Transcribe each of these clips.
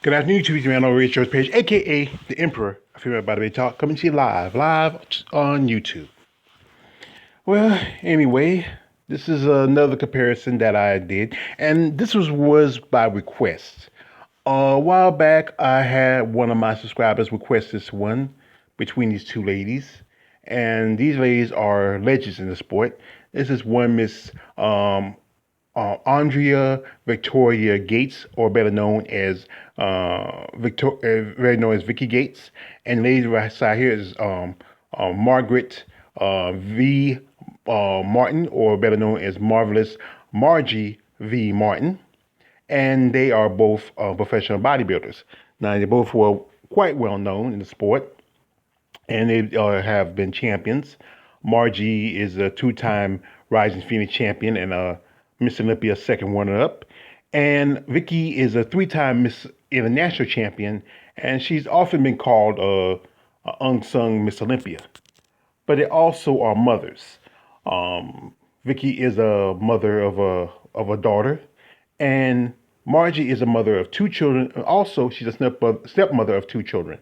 Good afternoon, YouTube man on Rachel's page, aka the Emperor of Female Body Talk, coming to you live on YouTube. Well, anyway, this is another comparison that I did, and this was by request. A while back, I had one of my subscribers request this one between these two ladies, and these ladies are legends in the sport. This is one Miss Andrea Victoria Gates, or better known as very known as Vickie Gates, and ladies right side here is Margaret V. Martin, or better known as Marvelous Margie V. Martin, and they are both professional bodybuilders. Now they both were quite well known in the sport, and they have been champions. Margie is a two-time Rising Phoenix champion and a Miss Olympia second runner-up. And Vickie is a three-time Miss International champion, and she's often been called a unsung Miss Olympia. But they also are mothers. Vickie is a mother of a daughter, and Margie is a mother of two children. Also, she's a stepmother of two children.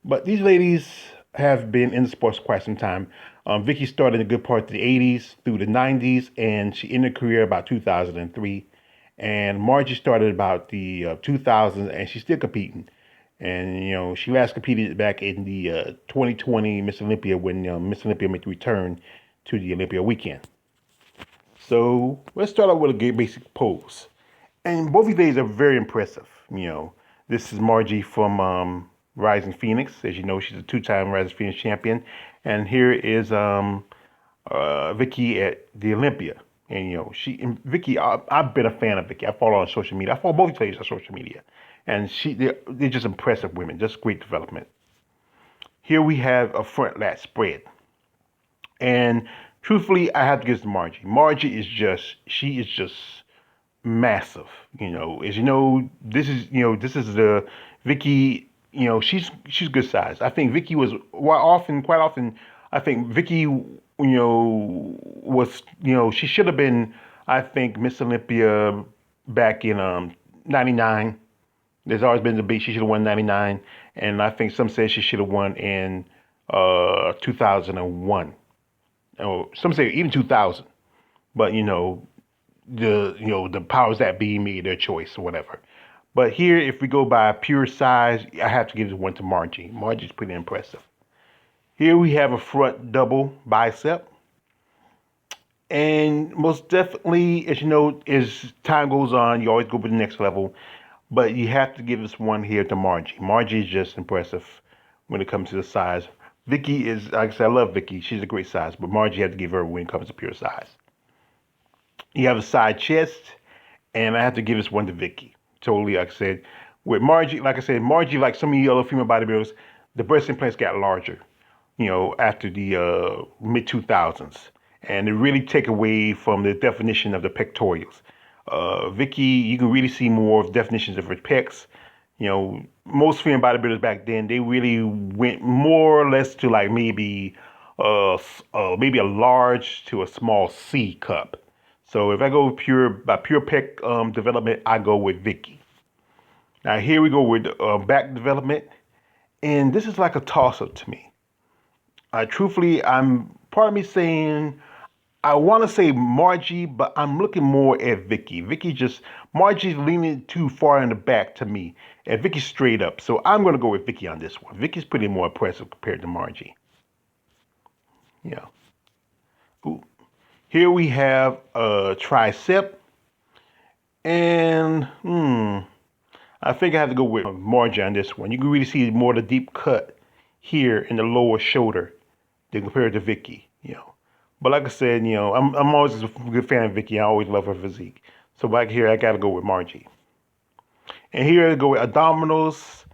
But these ladies have been in the sports quite some time. Vickie started in a good part of the 80s through the 90s, and she ended her career about 2003. And Margie started about the 2000s, and she's still competing. And, you know, she last competed back in the 2020 Miss Olympia when Miss Olympia made the return to the Olympia weekend. So let's start out with a basic pose. And both of these ladies are very impressive. You know, this is Margie from Rising Phoenix. As you know, she's a two-time Rising Phoenix champion. And here is Vickie at the Olympia. And, you know, Vickie, I've been a fan of Vickie. I follow her on social media. I follow both ladies on social media. And they're just impressive women, just great development. Here we have a front lat spread. And truthfully, I have to give this to Margie. Margie is just massive. You know, as you know, this is the Vickie. You know, she's good size. I think Vickie was quite often. I think Vickie, she should have been. I think Miss Olympia back in '99. There's always been debate. She should have won '99, and I think some say she should have won in 2001. Or some say even 2000. But the powers that be made their choice or whatever. But here, if we go by pure size, I have to give this one to Margie. Margie's pretty impressive. Here we have a front double bicep. And most definitely, as you know, as time goes on, you always go to the next level. But you have to give this one here to Margie. Margie is just impressive when it comes to the size. Vickie is, like I said, I love Vickie. She's a great size. But Margie had to give her when it comes to pure size. You have a side chest. And I have to give this one to Vickie. Totally, like I said. With Margie, like some of the other female bodybuilders, the breast implants got larger, after the mid-2000s. And it really take away from the definition of the pectorals. Vickie, you can really see more of definitions of her pecs. Most female bodybuilders back then, they really went more or less to like maybe a large to a small C cup. So if I go by pure pec development, I go with Vickie. Now here we go with back development, and this is like a toss-up to me. Truthfully, I'm part of me saying I want to say Margie, but I'm looking more at Vickie. Margie's leaning too far in the back to me, and Vickie's straight up. So I'm going to go with Vickie on this one. Vickie's pretty more impressive compared to Margie. Yeah. Ooh. Here we have a tricep, and I think I have to go with Margie on this one. You can really see more of the deep cut here in the lower shoulder than compared to Vickie, But like I said, I'm always a good fan of Vickie. I always love her physique. So back here, I got to go with Margie. And here I go with abdominals,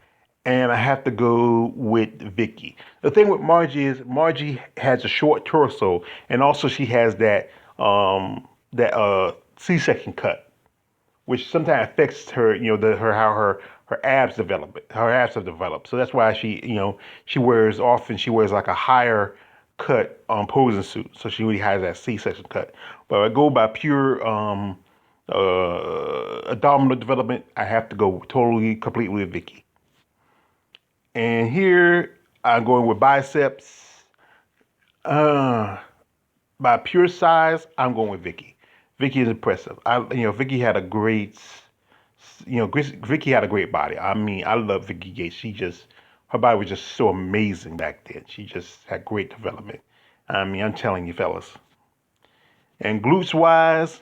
and I have to go with Vickie. The thing with Margie is Margie has a short torso, and also she has that C-section cut, which sometimes affects her, how her abs develop. Her abs have developed, so that's why she wears like a higher cut posing suit, so she really has that C-section cut. But I go by pure abdominal development, I have to go totally, completely with Vickie. And here I'm going with biceps. By pure size, I'm going with Vickie. Vickie is impressive. Vickie had a great, Vickie had a great body. I mean, I love Vickie Gates. Her body was just so amazing back then. She just had great development. I mean, I'm telling you, fellas. And glutes wise,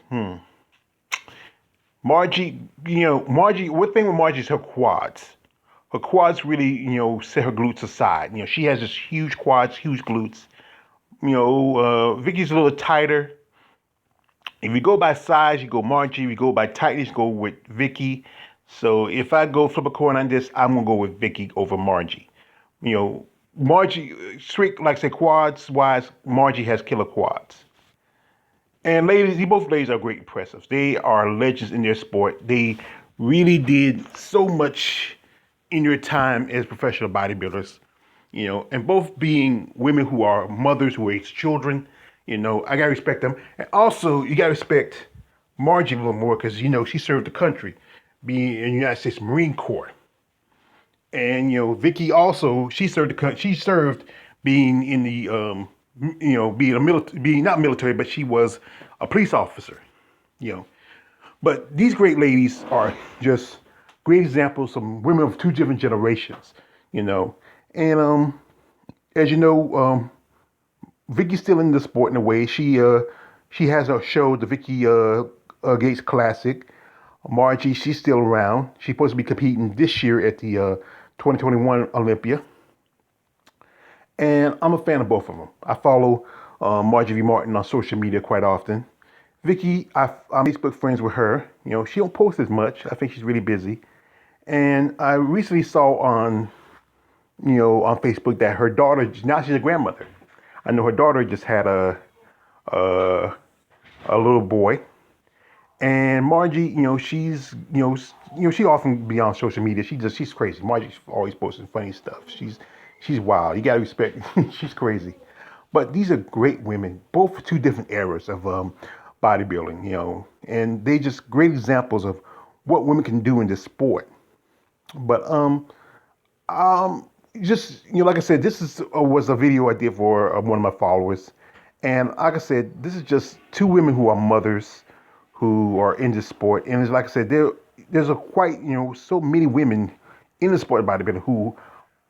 Margie, Margie, one thing with Margie is her quads. Her quads really, set her glutes aside. She has this huge quads, huge glutes. Vickie's a little tighter. If you go by size, you go Margie. If you go by tightness, you go with Vickie. So if I go flip a coin on this, I'm gonna go with Vickie over Margie. Margie, strict like I say quads wise, Margie has killer quads. And ladies, both ladies are great impressives. They are legends in their sport. They really did so much in their time as professional bodybuilders. And both being women who are mothers who raise children, I gotta respect them. And also, you gotta respect Margie a little more because she served the country, being in the United States Marine Corps. And Vickie also she served the country. She served being in the being a military, being not military, but she was a police officer. You know, but these great ladies are just great examples of women of two different generations. And as you know, Vickie's still in the sport in a way. She has a show, the Vickie Gates Classic. Margie, she's still around. She's supposed to be competing this year at the 2021 Olympia. And I'm a fan of both of them. I follow Margie V. Martin on social media quite often. Vickie, I'm Facebook friends with her. She don't post as much. I think she's really busy. And I recently saw on Facebook that her daughter, now she's a grandmother. I know her daughter just had a little boy. And Margie, she often be on social media. She's crazy. Margie's always posting funny stuff. She's wild. You gotta respect. She's crazy. But these are great women, both two different eras of bodybuilding. And they just great examples of what women can do in this sport. But just like I said, this was a video I did for one of my followers, and like I said, this is just two women who are mothers, who are in this sport, and it's like I said, there's a quite so many women in the sport of bodybuilding who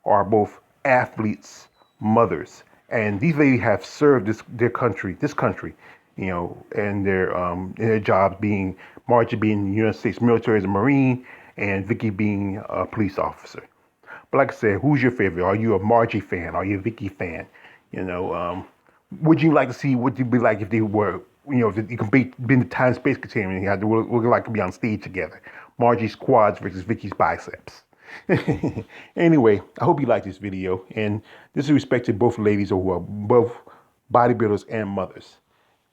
are both athletes, mothers, and these ladies have served this country, and their jobs being Margie being in the United States military as a Marine, and Vickie being a police officer. But like I said, who's your favorite? Are you a Margie fan? Are you a Vickie fan? Would you like to see what it'd be like if they were, if you could be in the time space continuum and you had to look like to be on stage together? Margie's quads versus Vickie's biceps. Anyway, I hope you like this video, and this is respect to both ladies who are both bodybuilders and mothers.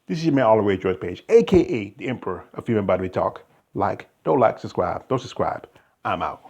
This is your man, all the way George Page, aka the Emperor of Female Body Talk. Don't like, subscribe, don't subscribe. I'm out.